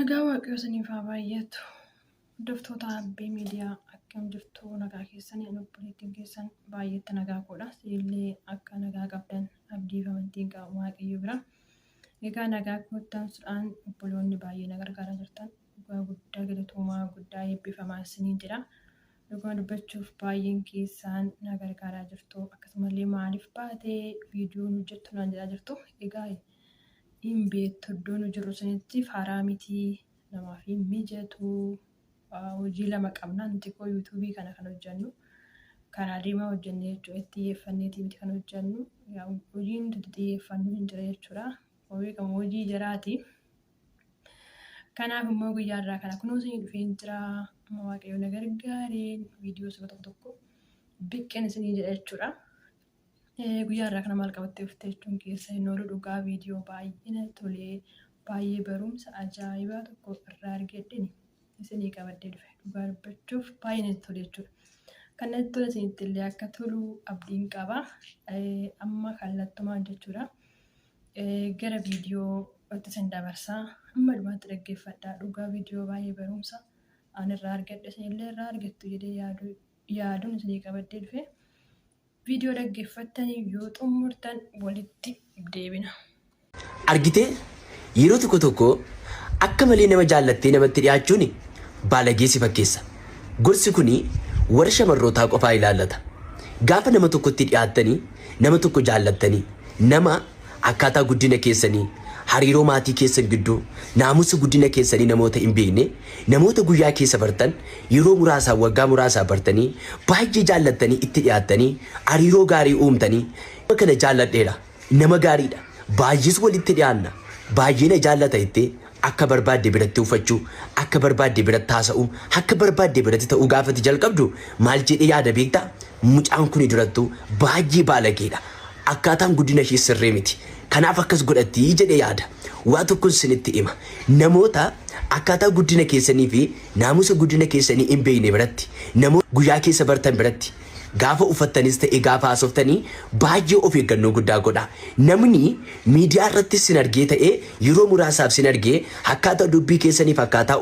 Nagaa waaqayyoon baay'eetu hordoftoota Abbee miidiyaa akkam jirtu nagaa keessanii obboleettiin keessan baay'eetti nagaa godha. Illee akka nagaa qabdan abdii fi amantiin qabu waaqayyo bira. Egaa nagaa guuttaansuudhaan obboloonni baay'ee na gargaaraa jirtan dhugaa guddaa galatoomaa guddaa eebbifamaa isiniin jira. Dhugaa dubbachuuf baay'een keessaan na gargaaraa jirtu. Akkasumallee maaliif baatee viidiyoon hojjettu naan jedhaa jirtu. Egaa beektu iddoon jiru sanitti faaraa miti namaaf mijatu hojii lama qabna nuti koo yuutuubii kana kan hojjennu karaa deemaa hojjennee jechuudha itti xiyyeeffanneetii miti kan hojjennu hojiin nuti xiyyeeffannu hin jira jechuudha hojii jiraati. Kanaaf immoo guyyaa irraa kana kunuunsi dhufee jira waaqayyo na gargaareen viidiyoo tokko tokko biqqeen isinii jedha jechuudha. Guyyaa irraa kana maal qabattee dhuftee jechuun keessa hin oolu dhugaa viidiyoo baay'ee tolee baay'ee barumsa ajaa'ibaa tokko irraa argadheen isinii qabaddee dhufe dhugaa dubbachuuf baay'ee tolee jechuudha. Kan natti tole isinitti illee akka tolu abdiin qaba. Amma kallattumaan jechuudha. Gara viidiyoo itti sin dabarsaa amma dhumaatti dhaggeeffadhaa dhugaa viidiyoo baay'ee barumsa ani irraa argadhe isinillee irraa argattu jedhee yaaduun isinii qabaddee dhufe. Viidiyoo dhaggeeffattanii yoo xumurtan walitti deebina. Argitee yeroo tokko tokko akka malee nama jaallattee namatti dhiyaachuun baalagee si fakkeessa. Gorsi kuni warra shamarrootaa qofaa ilaallata. Gaafa nama tokkotti dhiyaattanii nama tokko jaallattanii nama akkaataa guddina keessanii hariiroo maatii keessan gidduu naamusa guddina keessanii namoota hin beekne namoota guyyaa keessa bartan yeroo muraasaa waggaa muraasaa bartanii baay'ee jaallattanii itti dhiyaattanii hariiroo gaarii uumtanii kana jaalladheedha nama gaariidha baay'ees walitti dhiyaanna baay'ee na jaallata itti akka barbaadde biratti uffachuu akka barbaadde biratti taasa'u akka barbaadde biratti ta'uu gaafati jalqabdu maal jedhee yaada beektaa mucaan kuni durattuu baay'ee baalageedha akkaataan guddina ishee sirrii miti. Kanaaf akkas godhatti jedhee yaada. Waa tokko isinitti hima. Namoota akkaataa guddina keessanii fi naamusa guddina keessanii hin beekne biratti namoota guyyaa keessa bartan biratti gaafa uffattanis ta'e gaafa haasoftanii baay'ee of eeggannoo guddaa godha. Namni miidiyaa irratti sin argee ta'e yeroo muraasaaf sin argee akkaataa dubbii keessanii fi akkaataa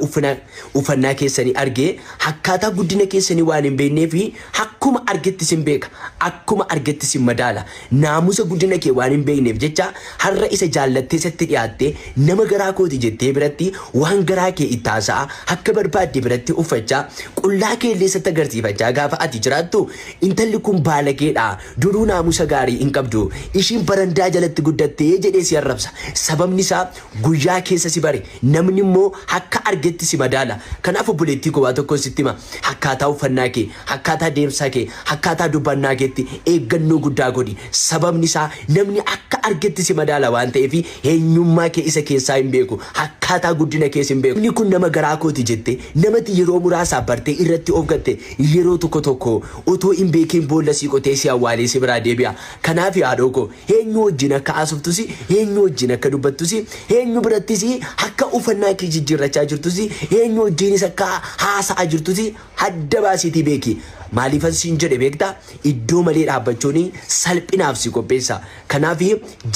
uffannaa keessanii argee akkaataa guddina keessanii waan hin beeknee fi akkuma argetti sin beeka akkuma argetti sin madaala naamusa guddina kee waan hin beekneef jecha har'a isa jaallattee isatti dhiyaattee nama garaa kooti jettee biratti waan garaa kee itti haasa'a akka barbaadde biratti uffachaa qullaa kee illee isatti agarsiifachaa gaafa ati jiraattu intalli kun baalageedha duruu naamusa gaarii hin qabdu ishiin barandaa jalatti guddattee jedhee si arrabsa sababni isaa guyyaa keessa si bare namni immoo akka argetti si madaala. Kanaaf obboleettii kophaa tokko sitti hima akkaataa uffannaa kee akkaataa deemsaa kee akkaataa dubbannaa keetti eeggannoo guddaa godhi sababni isaa namni akka argetti si madaala waan ta'eef eenyummaa kee isa keessaa hin beeku akkaataa guddina kees hin beeku. Inni kun nama garaa kooti jette namatti yeroo muraasaa bartee irratti of gatte yeroo tokko otoo hin beekin boolla si qotee si awwaalee si biraa deebi'a. Kanaaf yaadoo ko eenyu wajjin akka haasoftus eenyu wajjin akka dubbattus eenyu birattis akka uffannaa kee jijjiirrachaa jirtus eenyu wajjinis akka haasa'aa jirtus adda baasiitii beeki. Maaliifan siin jedhe beektaa iddoo malee dhaabbachuun salphinaaf si qopheessa. Kanaaf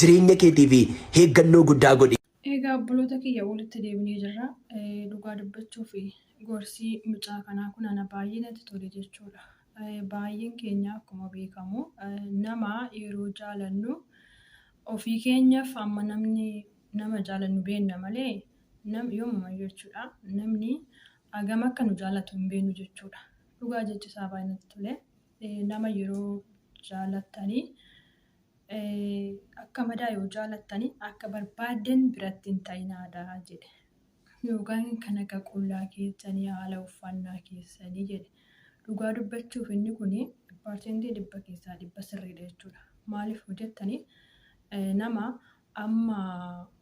jireenya keetiif eeggannoo guddaa godhi. Egaa obboloota kiyya walitti deebinee jirra. Dhugaa dubbachuuf gorsii mucaa kanaa kun ana baay'ee natti tole jechuudha. Baay'een keenya akkuma beekamu nama yeroo jaalannu ofii keenyaaf amma nama jaalannu beekna malee yoomuma jechuudha namni hagam akka nu jaallatu hin beeknu jechuudha. Dhugaa jechisaa baay'ee natti tole nama yeroo jaalattanii akka madaa yoo jaalattanii akka barbaadan biratti hin ta'inaadha jedhe yookaan kan akka qullaa keessanii haala uffannaa keessanii jedhe. Dhugaa dubbachuuf inni kun parsentii 100 keessaa 100 sirriidha jechuudha. Maaliif hojjettanii nama amma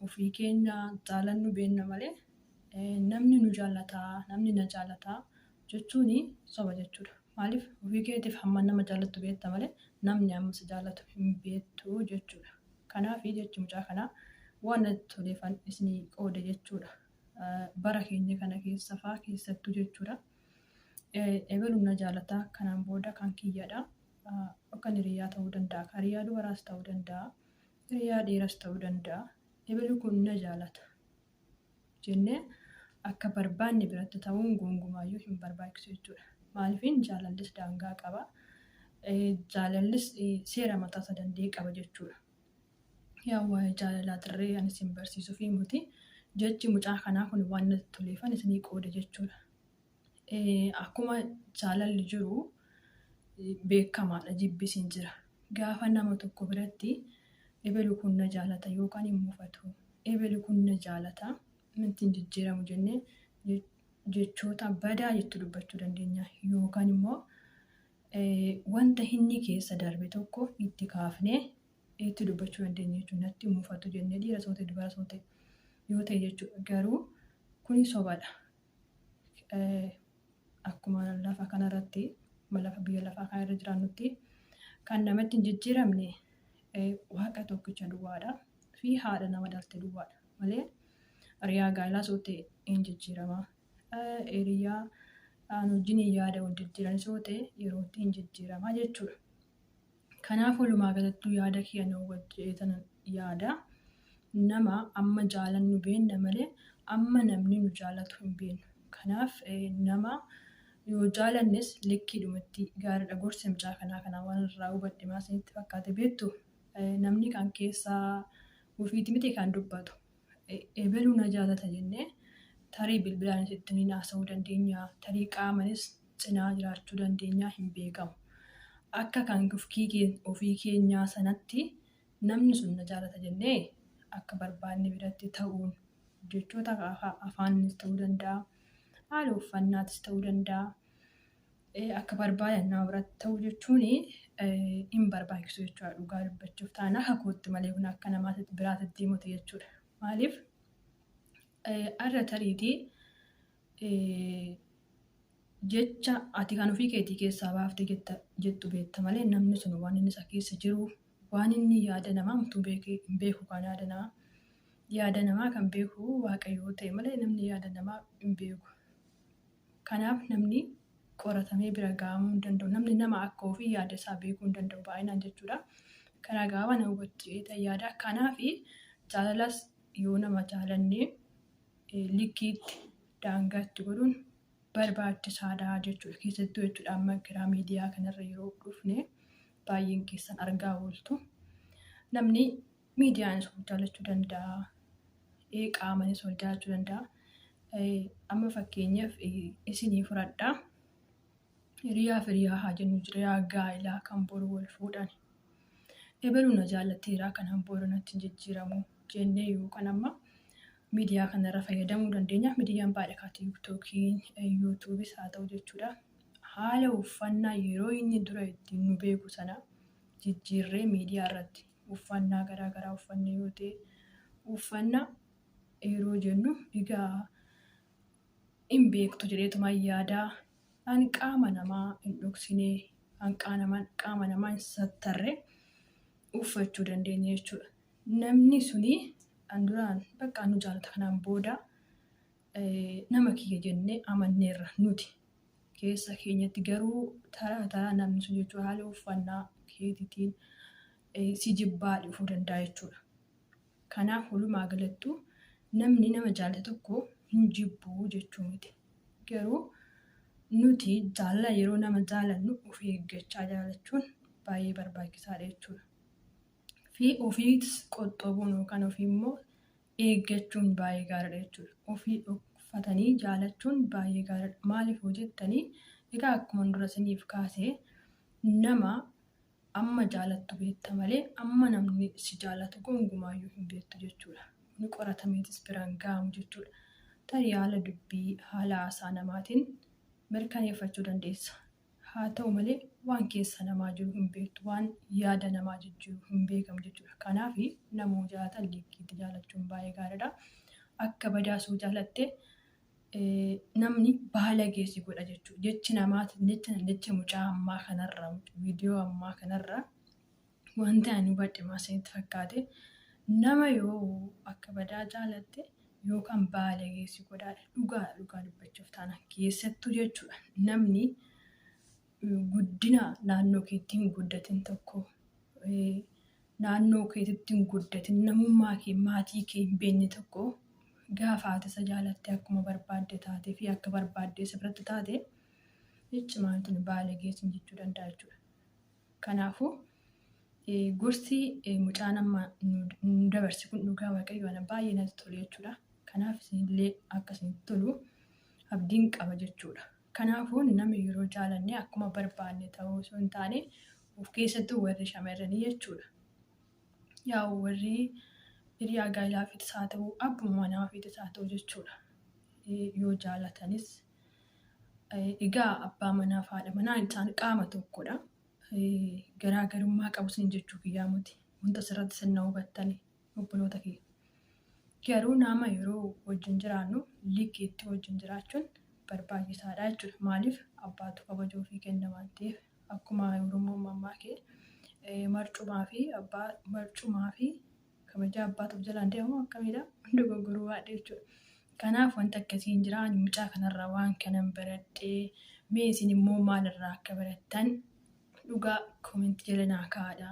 ofii keenya jaalannu beekna malee namni nu jaallataa namni na jaallataa jechuun soba jechuudha. Maaliif ofii keetiif hamma nama jaallattu beekta malee namni amma si jaallatu hin beektu jechuudha. Kanaaf jechi mucaa kanaa waan natti toleefan isinii qooda jechuudha. Bara keenya kana keessa fa'aa keessattuu jechuudha. Ebaluun na jaalataa kanaan booda kan kiyyaadha. Kan hiriyaa ta'uu danda'a, kan hiriyaa dubaraas ta'uu danda'a, hiriyaa dhiiras ta'uu danda'a. Ebalu kun na jaalata jennee akka barbaanne biratti ta'uun gonkumaayyuu hin barbaachisu jechuudha. Maaliifin jaalallis daangaa qaba. Jaalallis seera mataasaa danda'e qaba jechuudha. Yaa waa'ee jaalalaa tirree ani isin barsiisuu fi muti jechi mucaa kanaa kun waan natti toleefan isinii qooda jechuudha. Akkuma jaalalli jiru beekamaadha, jibbisiin jira. Gaafa nama tokko biratti ebelu kun na jaalata yookaan hin mufatu, ebelu kun na jaalata, mintiin jijjiiramu jennee jechoota badaa jettu dubbachuu dandeenya. Yookaan immoo wanta inni keessa darbe tokko itti kaafnee itti dubbachuu dandeenya jechuudha. Natti mufatu jennee dhiira sootee dubara sootee yoo ta'e jechuudha. Garuu kuni sobadha. Akkuma lafa kanarratti lafa biyya lafaa kana irra jiraannutti kan namatti hin jijjiiramne waaqa tokkicha duwwaadha fi haadha nama dhalte duwwaadha malee hiriyaa gaa'elaa sootee hin jijjiirama. Hiriyaa wajjin yaada wal jijjiiran sootee yerootti hin jijjiirama jechuudha. Kanaaf walumaa galatti yaada kiyya wajjeetan yaada nama amma jaalannu beenna malee amma namni nu jaalatu hin beennu. Kanaaf nama yoo jaalannes likkiidhumatti gaariidha. Gorsa mucaa kanaa waan irraa hubadhe maasinitti fakkaate beektu namni kan keessaa ofiiti miti kan dubbatu. Ebeluu na jaalata jennee tarii bilbilaanis ittiin haasa'uu dandeenya, tarii qaamanis cinaa jiraachuu dandeenya, hin beekamu. Akka kan ofii keenyaa sanatti namni sun na jaalata jennee akka barbaanne biratti ta'uun jechoota afaanis ta'uu danda'a, haala uffannaatis ta'uu danda'a. Akka barbaadan nama biratti ta'uu jechuun hin barbaachisu jechuudha. Dhugaa dubbachuuf taana akka kootti malee kun akka namaa biraatti himuti jechuudha. Maaliif arra tariitii jecha ati kan ofii keetii keessaa baafte jettu beekta malee namni sun waan inni isa keessa jiru waan inni yaada namaa mutuu hin beeku. Kan yaada namaa kan beeku waaqayyoo ta'e malee namni yaada namaa hin beeku. Kanaaf namni qoratamee bira gahamuu hin danda'u. Namni nama akka ofii yaada isaa beekuu hin danda'u baay'inaan jechuudha. Kana gaafa nama hubachuu yaada. Kanaaf jaalalas yoo nama jaalannee likkiitti daangaatti godhuun barbaachisaadha jechuudha. Keessattuu jechuudha amma gara miidiyaa kanarra yeroo dhufne baay'een keessan argaa ooltu. Namni miidiyaanis wal jaalachuu danda'a, qaamanis wal jaalachuu danda'a. Amma fakkeenyaaf isinii fudhadhaa. Hiriyaa haa jennu hiriyaa gaa'elaa kan boru wal fuudhan. Ebaluu na jaallatteeraa kan boru natti jijjiiramu jennee yookaan amma miidiyaa kanarra fayyadamuu dandeenya. Miidiyaan baay'ee tiiktookiin, yuutuubis haa ta'u jechuudha. Haala uffannaa yeroo inni dura ittiin nu beeku sana jijjiirree miidiyaa irratti uffannaa garaagaraa uffanne yoo ta'e uffannaa yeroo jennu egaa hin beektu jedheetuma yaadaa qaama namaa hin dhoksinee qaama namaa hin sattarree uffachuu dandeenya jechuudha. Namni suni duraan bakka nu jaalata kanaan booda nama kiyya jennee amanneerra nuti keessa keenyatti garuu taraa namni sun jechuudha haala uffannaa keetiitiin si jibbaa dhufuu danda'a jechuudha. Kanaaf walumaa galattuu namni nama jaalate tokko hin jibbuu jechuu miti. Garuu nuti jaalala yeroo nama jaalannu ofii eeggachaa jaalachuun baay'ee barbaachisaadha jechuudha. Fi ofiis qoxxoobuun yookaan ofii immoo eeggachuun baay'ee gaariidha jechuudha. Ofii uffatanii jaalachuun baay'ee gaariidha. Maaliif hojjettanii egaa akkuma dura isiniif kaasee nama amma jaalattu beekta malee amma namni si jaalatu gonkumaayyuu hin beektu jechuudha. Inni qoratameetis biraan gahamu jechuudha. Tarii haala dubbii, haala haasaa namaatiin mirkaneeffachuu dandeessa. Haa ta'u malee waan keessa namaa jiru hin beektu, waan yaada namaa jijjiiru hin beekamu jechuudha. Kanaaf namoota jaalatan likkiitti jaalachuun baay'ee gaariidha. Akka badaasuu jaalatte namni baala geessi godha jechuudha. Jechi namaati jecha mucaa ammaa kanarra, viidiyoo ammaa kanarra wanti ani hubadhe maasinitti fakkaate nama yoo akka badaa jaalatte yookaan baala geessi godhaadha. Dhugaa dubbachuuf taana keessattuu jechuudha. Namni guddina naannoo keetti hin guddatin tokko naannoo keetti hin guddatin namummaa kee maatii kee hin beekne tokko gaafa ati isa jaalatte akkuma barbaadde taatee fi akka barbaadde isa biratti taate jechi maaltu baalageessin jechuu danda'a jechuudha. Kanaafuu gorsi mucaan amma nu dabarsi kun dhugaa waaqayyoon baay'ee natti tole jechuudha. Kanaaf isinillee akkasiin tolu abdiin qaba jechuudha. Kanaafuu nama yeroo jaalanne akkuma barbaanne ta'uu osoo hin taane of keessattuu warri shamarranii jechuudha. Yaa warri hiriyaa gaa'elaafis haa ta'u abbuma manaafis haa ta'u jechuudha. Yoo jaalatanis egaa abbaa manaa fi haadha manaa isaan qaama tokkodha. Garaagarummaa qabu sin jechuu kiyyaa miti. Wanta asirratti sirna hubattanii obboloota kiyya. Garuu nama yeroo wajjin jiraannu liqiitti wajjin jiraachuun barbaachisaadha jechuudha. Maaliif abbaatu kabajaa ofii kenna waan ta'eef akkuma Oromoo mammaa kee marcumaa fi kabajaa abbaatuuf jalaan deemu akkamidha dogoggoruu baadhee jechuudha. Kanaaf wanta akkasii hin jiraan mucaa kanarraa waan kanan baradhee mee isin immoo maalirraa akka barattan dhugaa koomentii jala naa kaa'adha.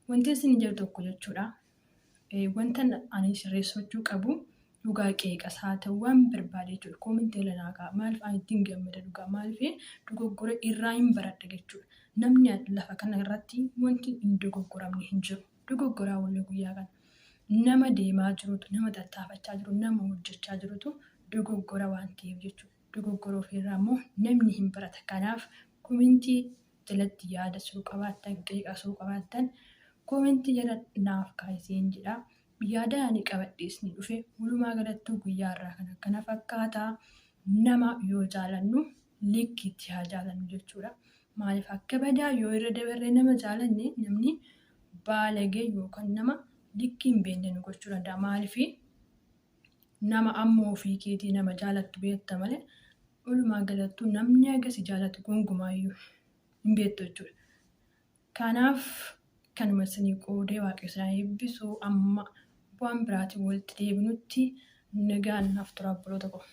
Wanti isin jedhu tokko jechuudha. Wanta ani sirreessachuu qabu dhugaa qeeqas haa ta'u waan barbaade jechuudha. Koomentii jala naa kaa'a. Maaliif ani ittiin gammada dhugaa maaliif dogoggora irraa hin baradha jechuudha. Namni lafa kana irratti wanti hin dogoggoramne hin jiru. Dogoggoraa walii guyyaa kana. Nama deemaa jirutu, nama tattaafachaa jiru, nama hojjechaa jirutu dogoggora waan ta'eef jechuudha. Dogoggora ofirraa immoo namni hin barata. Kanaaf koomentii jalatti yaada suu qabaattan, qeeqa suu qabaattan koomentii jala naaf kaa'iseen jedha. Yaada ani qabadhees ni dhufe walumaa galattuu guyyaa irraa kana fakkaataa nama yoo jaalannu liqiitti haa jaalannu jechuudha. Maaliif akka badaa yoo irra dabarree nama jaalanne namni baalagee yookaan nama liqii hin beekne nu gochuu danda'a. Maaliif nama ammoo ofii keetii nama jaalattu beekta malee walumaa galattuu namni agarsi jaalatu gonkumaayyuu hin beektu jechuudha. Kanaaf kanuma isinii qoodee waaqessaa eebbisuu amma waan biraatiin walitti deebinutti nagaan naaf tura obboloota koo.